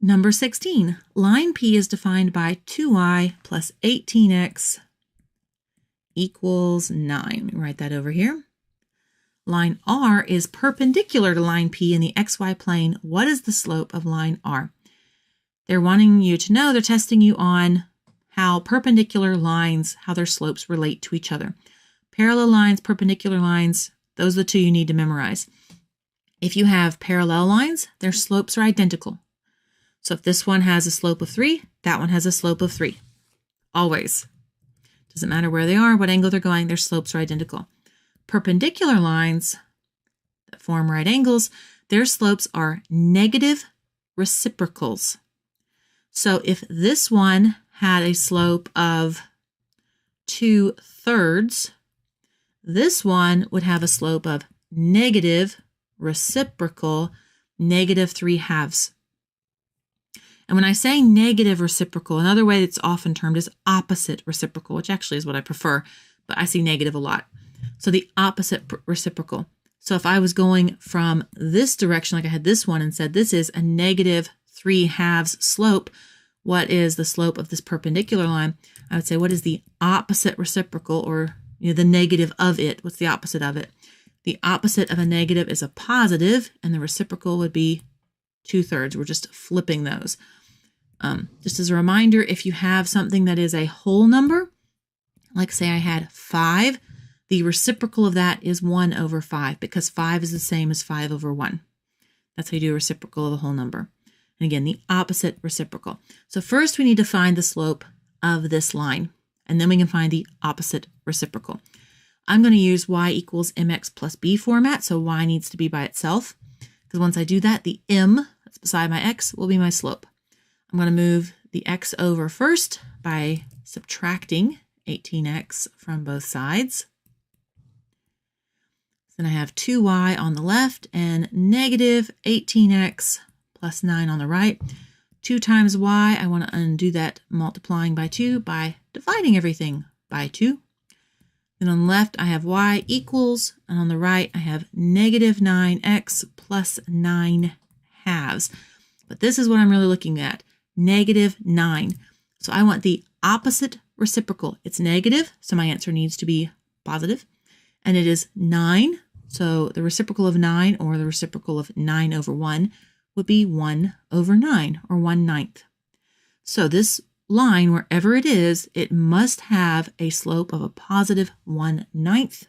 Number 16, line P is defined by 2y plus 18x equals 9. Let me write that over here. Line R is perpendicular to line P in the xy plane. What is the slope of line R? They're wanting you to know, they're testing you on how perpendicular lines, how their slopes relate to each other. Parallel lines, perpendicular lines, those are the two you need to memorize. If you have parallel lines, their slopes are identical. So if this one has a slope of 3, that one has a slope of 3. Always. Doesn't matter where they are, what angle they're going, their slopes are identical. Perpendicular lines that form right angles, their slopes are negative reciprocals. So if this one had a slope of 2/3, this one would have a slope of negative reciprocal negative 3/2. And when I say negative reciprocal, another way it's often termed is opposite reciprocal, which actually is what I prefer, but I see negative a lot. So the opposite reciprocal. So if I was going from this direction, like I had this one and said this is a negative 3/2 slope, what is the slope of this perpendicular line? I would say, what is the opposite reciprocal, or the negative of it? What's the opposite of it? The opposite of a negative is a positive, and the reciprocal would be 2/3. We're just flipping those. Just as a reminder, if you have something that is a whole number, like say I had 5, the reciprocal of that is 1/5, because 5 is the same as 5/1. That's how you do a reciprocal of a whole number. And again, the opposite reciprocal. So first we need to find the slope of this line, and then we can find the opposite reciprocal. I'm going to use y equals mx plus b format, so y needs to be by itself, because once I do that, the m that's beside my x will be my slope. I'm going to move the x over first by subtracting 18x from both sides. Then I have 2y on the left and negative 18x plus 9 on the right. 2 times y, I want to undo that multiplying by 2 by dividing everything by 2. Then on the left, I have y equals, and on the right, I have negative 9x plus 9/2. But this is what I'm really looking at, negative 9. So I want the opposite reciprocal. It's negative, so my answer needs to be positive. And it is 9, so the reciprocal of 9, or the reciprocal of 9/1, would be 1/9, or 1/9. So this line, wherever it is, it must have a slope of a positive 1/9,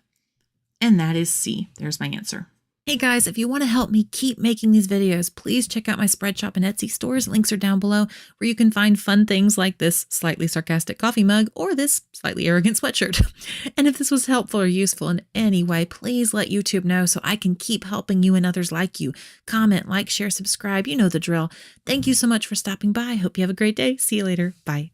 and that is C. There's my answer. Hey guys, if you want to help me keep making these videos, please check out my Spreadshop and Etsy stores. Links are down below, where you can find fun things like this slightly sarcastic coffee mug or this slightly arrogant sweatshirt. And if this was helpful or useful in any way, please let YouTube know so I can keep helping you and others like you. Comment, like, share, subscribe. You know the drill. Thank you so much for stopping by. Hope you have a great day. See you later. Bye.